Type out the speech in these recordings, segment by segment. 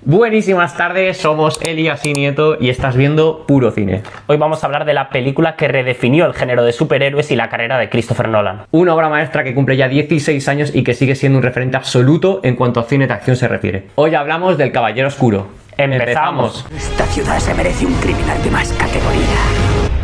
Buenísimas tardes, somos Elías y Nieto y estás viendo Puro Cine. Hoy vamos a hablar de la película que redefinió el género de superhéroes y la carrera de Christopher Nolan. Una obra maestra que cumple ya 16 años y que sigue siendo un referente absoluto en cuanto a cine de acción se refiere. Hoy hablamos del Caballero Oscuro. ¡Empezamos! Esta ciudad se merece un criminal de más categoría.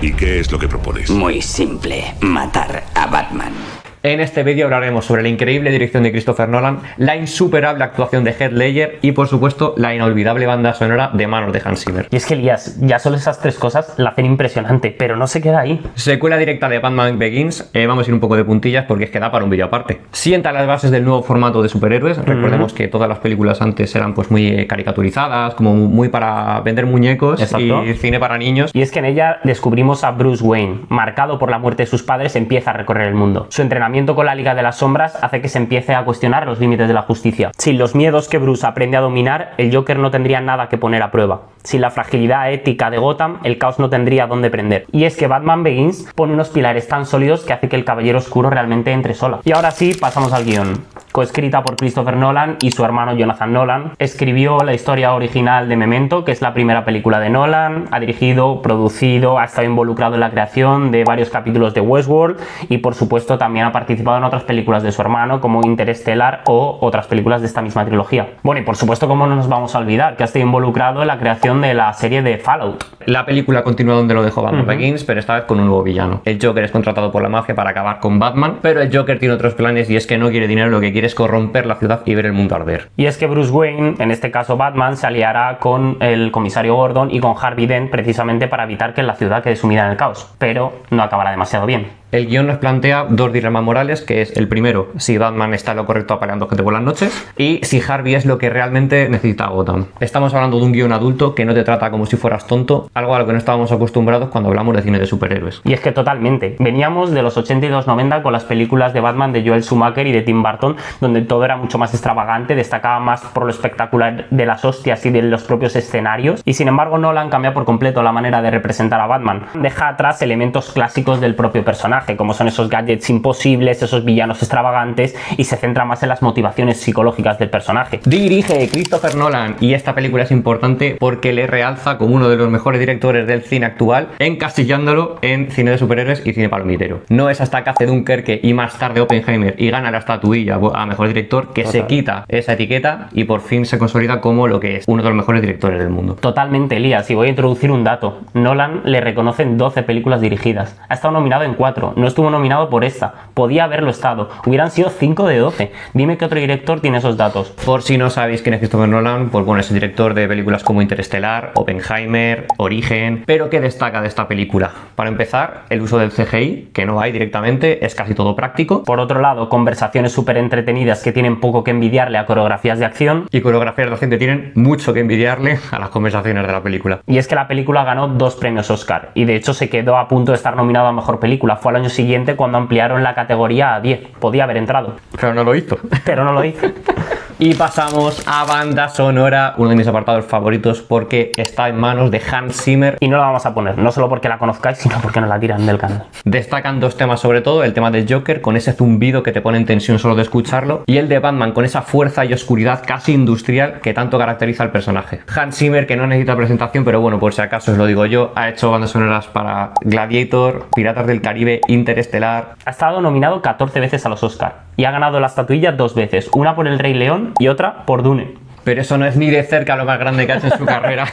¿Y qué es lo que propones? Muy simple, matar a Batman. En este vídeo hablaremos sobre la increíble dirección de Christopher Nolan, la insuperable actuación de Heath Ledger y, por supuesto, la inolvidable banda sonora de manos de Hans Zimmer. Y es que, Elías, ya solo esas tres cosas la hacen impresionante, pero no se queda ahí. Secuela directa de Batman Begins, vamos a ir un poco de puntillas porque es que da para un vídeo aparte. Sienta las bases del nuevo formato de superhéroes. Recordemos que todas las películas antes eran pues muy caricaturizadas, como muy para vender muñecos. Exacto. Y cine para niños. Y es que en ella descubrimos a Bruce Wayne, marcado por la muerte de sus padres, empieza a recorrer el mundo. Su entrenamiento con la Liga de las Sombras hace que se empiece a cuestionar los límites de la justicia. Sin los miedos que Bruce aprende a dominar, el Joker no tendría nada que poner a prueba. Sin la fragilidad ética de Gotham, el caos no tendría dónde prender. Y es que Batman Begins pone unos pilares tan sólidos que hace que el Caballero Oscuro realmente entre sola. Y ahora sí, pasamos al guión. Coescrita por Christopher Nolan y su hermano Jonathan Nolan, escribió la historia original de Memento, que es la primera película de Nolan, ha dirigido, producido, ha estado involucrado en la creación de varios capítulos de Westworld y por supuesto también ha participado en otras películas de su hermano como Interstellar o otras películas de esta misma trilogía. Bueno, y por supuesto, como no nos vamos a olvidar, que ha estado involucrado en la creación de la serie de Fallout. La película continúa donde lo dejó Batman Begins, pero esta vez con un nuevo villano. El Joker es contratado por la mafia para acabar con Batman, pero el Joker tiene otros planes y es que no quiere dinero, lo que quiere es corromper la ciudad y ver el mundo arder. Y es que Bruce Wayne, en este caso Batman, se aliará con el comisario Gordon y con Harvey Dent precisamente para evitar que la ciudad quede sumida en el caos, pero no acabará demasiado bien. El guión nos plantea dos dilemas morales, que es el primero, si Batman está en lo correcto apaleando gente por las noches, y si Harvey es lo que realmente necesita Gotham. Estamos hablando de un guión adulto que no te trata como si fueras tonto, algo a lo que no estábamos acostumbrados cuando hablamos de cine de superhéroes. Y es que totalmente. Veníamos de los 80 y los 90 con las películas de Batman de Joel Schumacher y de Tim Burton, donde todo era mucho más extravagante, destacaba más por lo espectacular de las hostias y de los propios escenarios, y sin embargo Nolan cambia por completo la manera de representar a Batman. Deja atrás elementos clásicos del propio personaje, como son esos gadgets imposibles, esos villanos extravagantes, y se centra más en las motivaciones psicológicas del personaje. Dirige Christopher Nolan, y esta película es importante porque le realza como uno de los mejores directores del cine actual, encasillándolo en cine de superhéroes y cine palomitero. No es hasta que hace Dunkerque y más tarde Oppenheimer y gana la estatuilla a mejor director que se quita esa etiqueta y por fin se consolida como lo que es uno de los mejores directores del mundo. Totalmente, Elías, y voy a introducir un dato. Nolan le reconocen 12 películas dirigidas. Ha estado nominado en 4. No estuvo nominado por esta. Podía haberlo estado. Hubieran sido 5 de 12. Dime qué otro director tiene esos datos. Por si no sabéis quién es Christopher Nolan, pues bueno, es el director de películas como Interstellar, Oppenheimer, Origen. Pero ¿qué destaca de esta película? Para empezar, el uso del CGI, que no hay directamente, es casi todo práctico. Por otro lado, conversaciones súper entretenidas que tienen poco que envidiarle a coreografías de acción. Y coreografías de acción que tienen mucho que envidiarle a las conversaciones de la película. Y es que la película ganó 2 premios Oscar. Y de hecho se quedó a punto de estar nominado a Mejor Película. Fue al año siguiente cuando ampliaron la categoría a 10. Podía haber entrado. Pero no lo hizo. Pero no lo hizo. Y pasamos a banda sonora, uno de mis apartados favoritos porque está en manos de Hans Zimmer. Y no la vamos a poner, no solo porque la conozcáis, sino porque nos la tiran del canal. Destacan dos temas sobre todo, el tema del Joker con ese zumbido que te pone en tensión solo de escucharlo, y el de Batman con esa fuerza y oscuridad casi industrial que tanto caracteriza al personaje. Hans Zimmer, que no necesita presentación, pero bueno, por si acaso os lo digo yo, ha hecho bandas sonoras para Gladiator, Piratas del Caribe, Interestelar. Ha estado nominado 14 veces a los Oscar y ha ganado la estatuilla 2 veces, una por El Rey León y otra por Dune. Pero eso no es ni de cerca lo más grande que ha hecho en su carrera.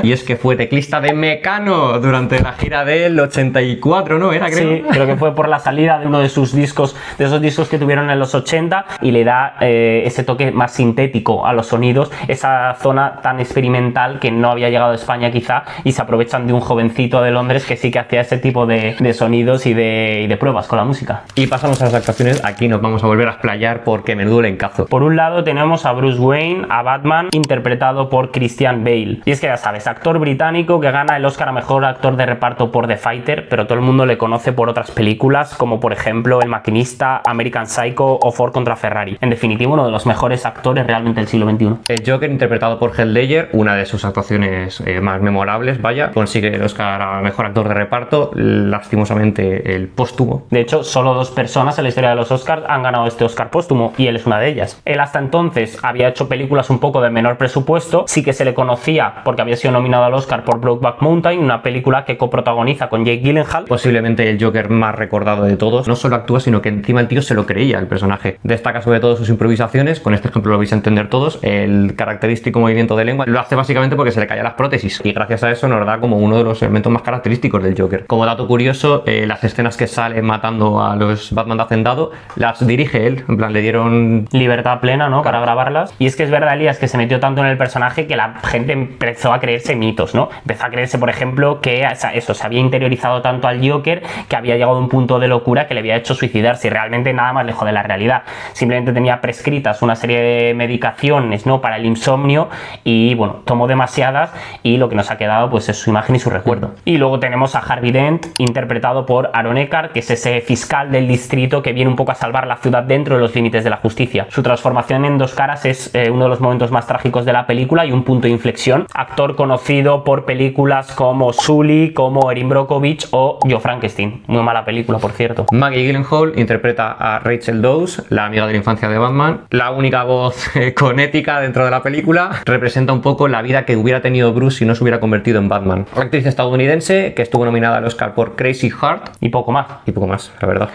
Y es que fue teclista de Mecano durante la gira del 84, ¿no? Era, creo. Sí, creo que fue por la salida de uno de sus discos, de esos discos que tuvieron en los 80, y le da ese toque más sintético a los sonidos, esa zona tan experimental que no había llegado a España quizá, y se aprovechan de un jovencito de Londres que sí que hacía ese tipo de sonidos y de pruebas con la música. Y pasamos a las actuaciones. Aquí nos vamos a volver a explayar porque me duele el cazo. Por un lado tenemos a Bruce Wayne, a Batman, interpretado por Christian Bale. Y es que ya sabes, actor británico que gana el Oscar a Mejor Actor de Reparto por The Fighter, pero todo el mundo le conoce por otras películas, como por ejemplo El Maquinista, American Psycho o Ford contra Ferrari. En definitiva, uno de los mejores actores realmente del siglo XXI. El Joker, interpretado por Heath Ledger, una de sus actuaciones más memorables, vaya, consigue el Oscar a Mejor Actor de Reparto, lastimosamente el póstumo. De hecho, solo 2 personas en la historia de los Oscars han ganado este Oscar póstumo, y él es una de ellas. Él hasta entonces había hecho películas películas un poco de menor presupuesto. Sí que se le conocía porque había sido nominado al Oscar por Brokeback Mountain, una película que coprotagoniza con Jake Gyllenhaal. Posiblemente el Joker más recordado de todos. No solo actúa, sino que encima el tío se lo creía, el personaje. Destaca sobre todo sus improvisaciones, con este ejemplo lo vais a entender todos. El característico movimiento de lengua lo hace básicamente porque se le caían las prótesis, y gracias a eso nos da como uno de los elementos más característicos del Joker. Como dato curioso, las escenas que sale matando a los Batman de Hacendado las dirige él, en plan le dieron libertad plena, ¿no? Para grabarlas. Y es que es verdad, Elías, que se metió tanto en el personaje que la gente empezó a creerse mitos, ¿no? Empezó a creerse, por ejemplo, que eso se había interiorizado tanto al Joker que había llegado a un punto de locura que le había hecho suicidarse, y realmente nada más lejos de la realidad. Simplemente tenía prescritas una serie de medicaciones, ¿no? Para el insomnio, y bueno, tomó demasiadas, y lo que nos ha quedado pues es su imagen y su recuerdo. Y luego tenemos a Harvey Dent, interpretado por Aaron Eckhart, que es ese fiscal del distrito que viene un poco a salvar la ciudad dentro de los límites de la justicia. Su transformación en Dos Caras es uno de los momentos más trágicos de la película y un punto de inflexión. Actor conocido por películas como Sully, como Erin Brockovich o Yo Frankenstein. Muy mala película, por cierto. Maggie Gyllenhaal interpreta a Rachel Dawes, la amiga de la infancia de Batman. La única voz con ética dentro de la película. Representa un poco la vida que hubiera tenido Bruce si no se hubiera convertido en Batman. Actriz estadounidense que estuvo nominada al Oscar por Crazy Heart. Y poco más. Y poco más, la verdad.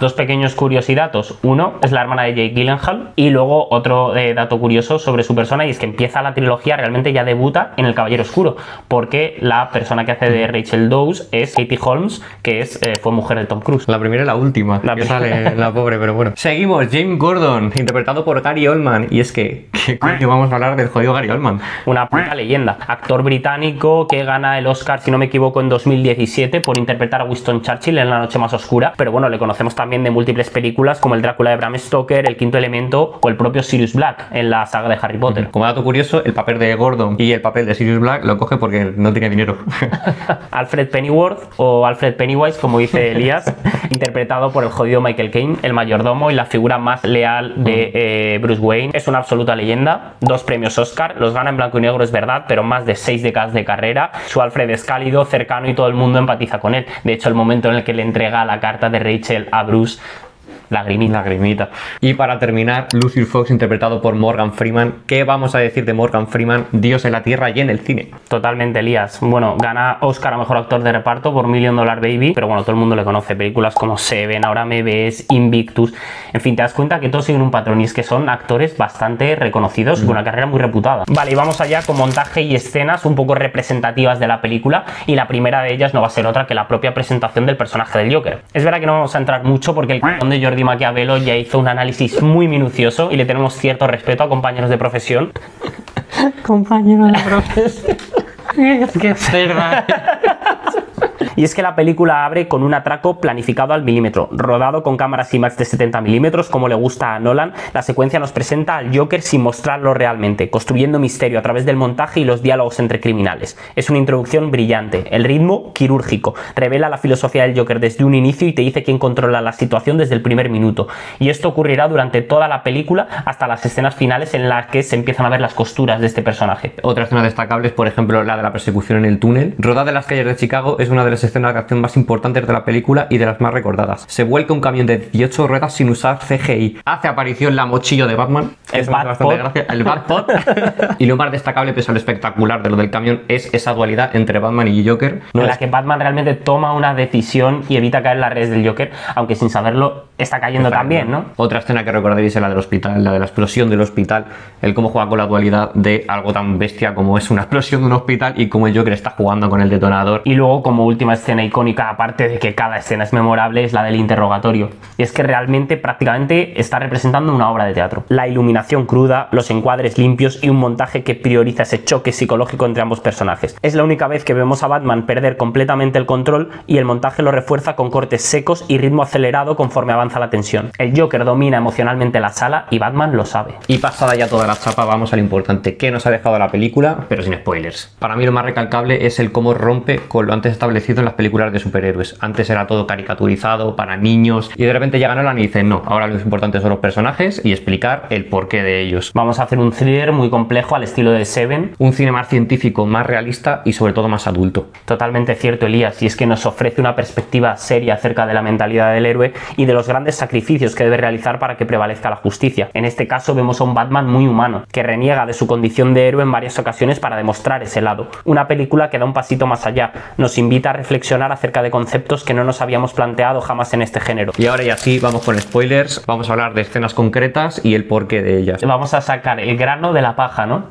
Dos pequeños curiosidades. Uno es la hermana de Jake Gyllenhaal, y luego otro dato curioso sobre su persona, y es que empieza la trilogía, realmente ya debuta en El Caballero Oscuro, porque la persona que hace de Rachel Dawes es Katie Holmes, que fue mujer de Tom Cruise. La primera y la última. Que sale la pobre, pero bueno. Seguimos, James Gordon, interpretado por Gary Oldman. Y es que, ¿qué coño vamos a hablar del jodido Gary Oldman? Una puta leyenda. Actor británico que gana el Oscar, si no me equivoco, en 2017 por interpretar a Winston Churchill en La Noche Más Oscura. Pero bueno, le conocemos también de múltiples películas como El Drácula de Bram Stoker, El Quinto Elemento o el propio Sirius Black en la saga de Harry Potter. Como dato curioso, el papel de Gordon y el papel de Sirius Black lo coge porque no tiene dinero. Alfred Pennyworth, o Alfred Pennywise, como dice Elías, interpretado por el jodido Michael Caine, el mayordomo y la figura más leal de Bruce Wayne. Es una absoluta leyenda. 2 premios Oscar, los gana en blanco y negro, es verdad, pero más de 6 décadas de carrera. Su Alfred es cálido, cercano, y todo el mundo empatiza con él. De hecho, el momento en el que le entrega la carta de Rachel a Bruce, lagrimita. Y para terminar, Lucius Fox, interpretado por Morgan Freeman. ¿Qué vamos a decir de Morgan Freeman? Dios en la tierra y en el cine. Totalmente, Elías. Bueno, gana Oscar a Mejor Actor de Reparto por $1 Million Baby, pero bueno, todo el mundo le conoce. Películas como Seven, Ahora me ves, Invictus. En fin, te das cuenta que todos siguen un patrón, y es que son actores bastante reconocidos con una carrera muy reputada. Vale, y vamos allá con montaje y escenas un poco representativas de la película, y la primera de ellas no va a ser otra que la propia presentación del personaje del Joker. Es verdad que no vamos a entrar mucho porque el c*** de Jordi Maquiavelo ya hizo un análisis muy minucioso y le tenemos cierto respeto a compañeros de profesión. Compañero de profesión. Qué cerda. Y es que la película abre con un atraco planificado al milímetro, rodado con cámaras IMAX de 70 milímetros, como le gusta a Nolan. La secuencia nos presenta al Joker sin mostrarlo realmente, construyendo misterio a través del montaje y los diálogos entre criminales. Es una introducción brillante, el ritmo quirúrgico, revela la filosofía del Joker desde un inicio y te dice quién controla la situación desde el primer minuto. Y esto ocurrirá durante toda la película hasta las escenas finales en las que se empiezan a ver las costuras de este personaje. Otras escenas destacables, por ejemplo, la de la persecución en el túnel. Rodada en las calles de Chicago, es una de las escenas de acción más importantes de la película y de las más recordadas. Se vuelca un camión de 18 ruedas sin usar CGI. Hace aparición la mochillo de Batman. El Batpod. Y lo más destacable, pese al espectacular de lo del camión, es esa dualidad entre Batman y Joker. En la que Batman realmente toma una decisión y evita caer en las redes del Joker, aunque sin saberlo está cayendo también, ¿no? Otra escena que recordaréis es la del hospital, la de la explosión del hospital. El cómo juega con la dualidad de algo tan bestia como es una explosión de un hospital y cómo el Joker está jugando con el detonador. Y luego, como última escena icónica, aparte de que cada escena es memorable, es la del interrogatorio. Y es que realmente prácticamente está representando una obra de teatro. La iluminación cruda, los encuadres limpios y un montaje que prioriza ese choque psicológico entre ambos personajes. Es la única vez que vemos a Batman perder completamente el control, y el montaje lo refuerza con cortes secos y ritmo acelerado conforme avanza la tensión. El Joker domina emocionalmente la sala y Batman lo sabe. Y pasada ya toda la chapa, vamos al importante. ¿Qué nos ha dejado la película? Pero sin spoilers. Para mí lo más recalcable es el cómo rompe con lo antes establecido en las películas de superhéroes. Antes era todo caricaturizado para niños y de repente llega Nolan y dice no, ahora lo importante son los personajes y explicar el porqué de ellos. Vamos a hacer un thriller muy complejo al estilo de Seven. Un cine más científico, más realista y sobre todo más adulto. Totalmente cierto, Elías, y es que nos ofrece una perspectiva seria acerca de la mentalidad del héroe y de los grandes sacrificios que debe realizar para que prevalezca la justicia. En este caso vemos a un Batman muy humano, que reniega de su condición de héroe en varias ocasiones para demostrar ese lado. Una película que da un pasito más allá, nos invita a reflexionar acerca de conceptos que no nos habíamos planteado jamás en este género. Y ahora ya sí, vamos con spoilers, vamos a hablar de escenas concretas y el porqué de ellas. Vamos a sacar el grano de la paja, ¿no?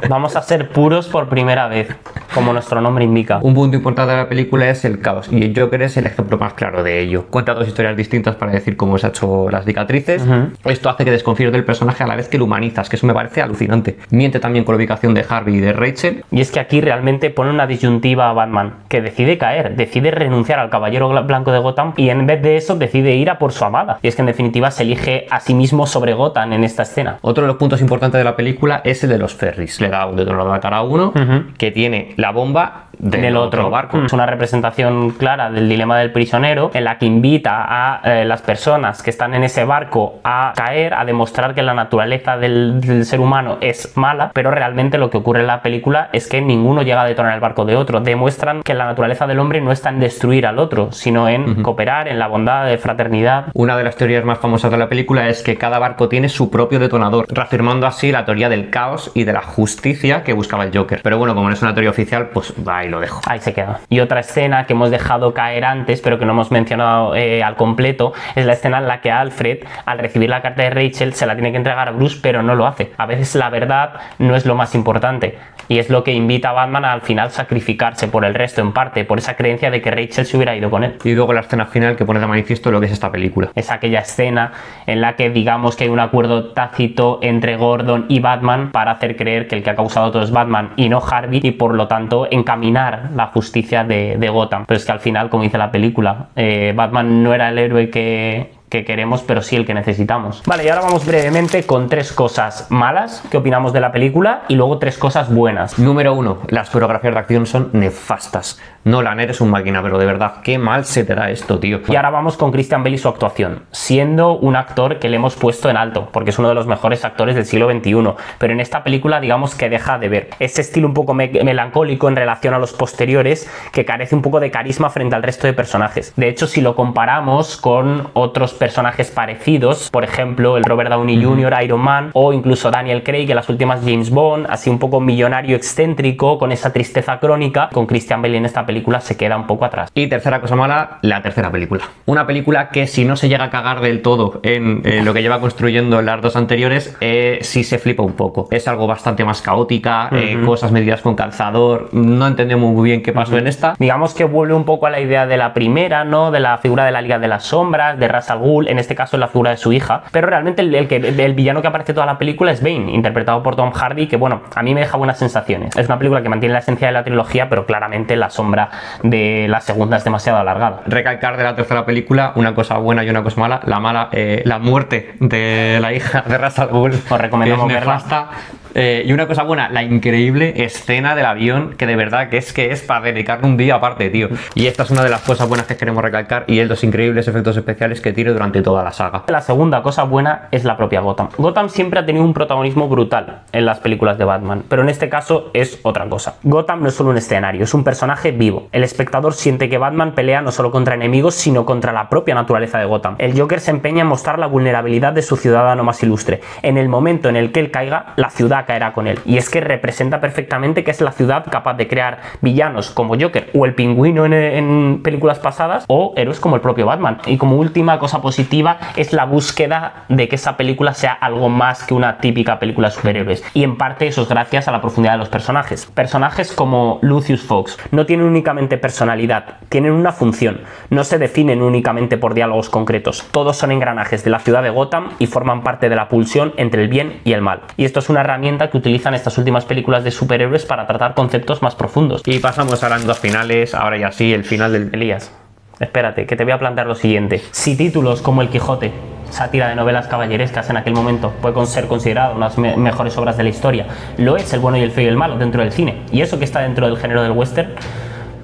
Vamos a ser puros por primera vez, como nuestro nombre indica. Un punto importante de la película es el caos, y el Joker es el ejemplo más claro de ello. Cuenta dos historias distintas para decir cómo se ha hecho las cicatrices. Esto hace que desconfíes del personaje a la vez que lo humanizas, que eso me parece alucinante. Miente también con la ubicación de Harvey y de Rachel. Y es que aquí realmente pone una disyuntiva a Batman, que decide caer, decide renunciar al Caballero Blanco de Gotham y en vez de eso decide ir a por su amada. Y es que en definitiva se elige a sí mismo sobre Gotham en esta escena. Otro de los puntos importantes de la película es el de los ferries. Le da un detonador a cada uno que tiene la bomba del otro barco. Es una representación clara del dilema del prisionero en la que invita a las personas que están en ese barco a caer, a demostrar que la naturaleza del ser humano es mala, pero realmente lo que ocurre en la película es que ninguno llega a detonar el barco de otro. Demuestran que la naturaleza del hombre no está en destruir al otro, sino en cooperar, en la bondad, de fraternidad. Una de las teorías más famosas de la película es que cada barco tiene su propio detonador, reafirmando así la teoría del caos y de la justicia que buscaba el Joker. Pero bueno, como no es una teoría oficial, pues ahí lo dejo. Ahí se queda. Y otra escena que hemos dejado caer antes, pero que no hemos mencionado al completo, es la escena en la que Alfred, al recibir la carta de Rachel, se la tiene que entregar a Bruce, pero no lo hace. A veces la verdad no es lo más importante. Y es lo que invita a Batman a, al final, sacrificarse por el resto, en parte, por esa creencia de que Rachel se hubiera ido con él. Y luego la escena final que pone de manifiesto lo que es esta película. Es aquella escena en la que digamos que hay un acuerdo tácito entre Gordon y Batman para hacer creer que el que ha causado todo es Batman y no Harvey, y por lo tanto encaminar la justicia de Gotham. Pero es que al final, como dice la película, Batman no era el héroe que queremos, pero sí el que necesitamos. Vale, y ahora vamos brevemente con tres cosas malas que opinamos de la película y luego tres cosas buenas. Número 1, las coreografías de acción son nefastas. Nolan, eres un máquina, pero de verdad, qué mal se te da esto, tío. Y ahora vamos con Christian Bale y su actuación, siendo un actor que le hemos puesto en alto, porque es uno de los mejores actores del siglo XXI, pero en esta película digamos que deja de ver ese estilo un poco melancólico en relación a los posteriores, que carece un poco de carisma frente al resto de personajes. De hecho, si lo comparamos con otros personajes parecidos, por ejemplo el Robert Downey Jr., Iron Man, o incluso Daniel Craig en las últimas James Bond, así un poco millonario excéntrico con esa tristeza crónica, con Christian Bale en esta película se queda un poco atrás. Y tercera cosa mala, la tercera película. Una película que si no se llega a cagar del todo en lo que lleva construyendo en las dos anteriores, sí se flipa un poco. Es algo bastante más caótica, cosas medidas con calzador, no entendemos muy bien qué pasó en esta. Digamos que vuelve un poco a la idea de la primera, ¿no? De la figura de la Liga de las Sombras, de Ra's al Ghul, en este caso la figura de su hija, pero realmente el villano que aparece toda la película es Bane, interpretado por Tom Hardy, que bueno, a mí me deja buenas sensaciones. Es una película que mantiene la esencia de la trilogía, pero claramente la sombra de la segunda es demasiado alargada. Recalcar de la tercera película una cosa buena y una cosa mala. La mala, la muerte de la hija de Ra's al Ghul. Os recomendamos verla. Y una cosa buena, la increíble escena del avión, que de verdad que es para dedicarle un día aparte, tío. Y esta es una de las cosas buenas que queremos recalcar, y es los increíbles efectos especiales que tiene durante toda la saga. La segunda cosa buena es la propia Gotham. Gotham siempre ha tenido un protagonismo brutal en las películas de Batman, pero en este caso es otra cosa. Gotham no es solo un escenario, es un personaje vivo. El espectador siente que Batman pelea no solo contra enemigos, sino contra la propia naturaleza de Gotham. El Joker se empeña en mostrar la vulnerabilidad de su ciudadano más ilustre. En el momento en el que él caiga, la ciudad caerá con él. Y es que representa perfectamente que es la ciudad capaz de crear villanos como Joker o el Pingüino en películas pasadas, o héroes como el propio Batman. Y como última cosa positiva es la búsqueda de que esa película sea algo más que una típica película de superhéroes. Y en parte eso es gracias a la profundidad de los personajes. Personajes como Lucius Fox no tienen únicamente personalidad, tienen una función. No se definen únicamente por diálogos concretos. Todos son engranajes de la ciudad de Gotham y forman parte de la pulsión entre el bien y el mal. Y esto es una herramienta que utilizan estas últimas películas de superhéroes para tratar conceptos más profundos. Y pasamos a las dos finales, ahora ya sí, el final del... Elías, espérate, que te voy a plantear lo siguiente. Si títulos como El Quijote, sátira de novelas caballerescas en aquel momento, puede ser considerado una de las mejores obras de la historia, lo es El bueno y el feo y el malo dentro del cine, y eso que está dentro del género del western,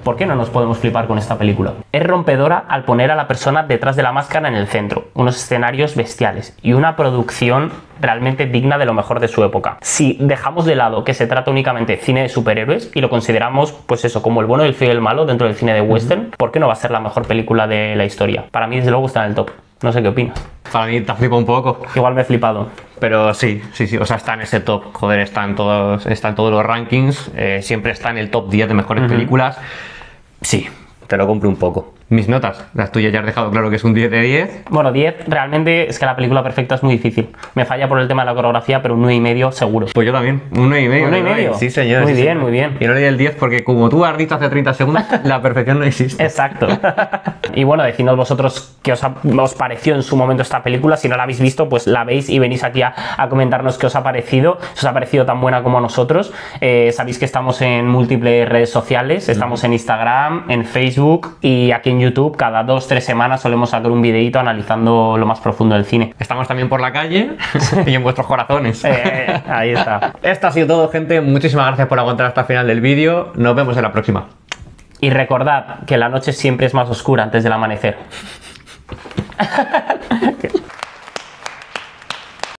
¿Por qué no nos podemos flipar con esta película? Es rompedora al poner a la persona detrás de la máscara en el centro, unos escenarios bestiales y una producción realmente digna de lo mejor de su época. Si dejamos de lado que se trata únicamente de cine de superhéroes y lo consideramos, pues eso, como el bueno, el feo y el malo dentro del cine de western, ¿por qué no va a ser la mejor película de la historia? Para mí, desde luego, está en el top. No sé qué opinas. Para mí te flipa un poco. Igual me he flipado. Pero sí, o sea, está en ese top. Joder, está en todos los rankings. Siempre está en el top 10 de mejores películas. Sí, te lo compro un poco. Mis notas, las tuyas ya has dejado claro que es un 10 de 10. Bueno, 10, realmente es que la película perfecta es muy difícil. Me falla por el tema de la coreografía, pero un 9,5 seguro. Pues yo también, un 9,5. ¿Un 9,5? Sí, señor. Muy sí, bien, señor. muy bien. Y no le di el 10 porque, como tú has dicho hace 30 segundos, la perfección no existe. Exacto. Y bueno, decidnos vosotros qué os pareció en su momento esta película. Si no la habéis visto, pues la veis y venís aquí a comentarnos qué os ha parecido. Si os ha parecido tan buena como a nosotros. Sabéis que estamos en múltiples redes sociales. Estamos en Instagram, en Facebook y aquí en YouTube. Cada 2-3 semanas solemos sacar un videíto analizando lo más profundo del cine. Estamos también por la calle y en vuestros corazones. Ahí está. Esto ha sido todo, gente. Muchísimas gracias por aguantar hasta el final del vídeo. Nos vemos en la próxima. Y recordad que la noche siempre es más oscura antes del amanecer.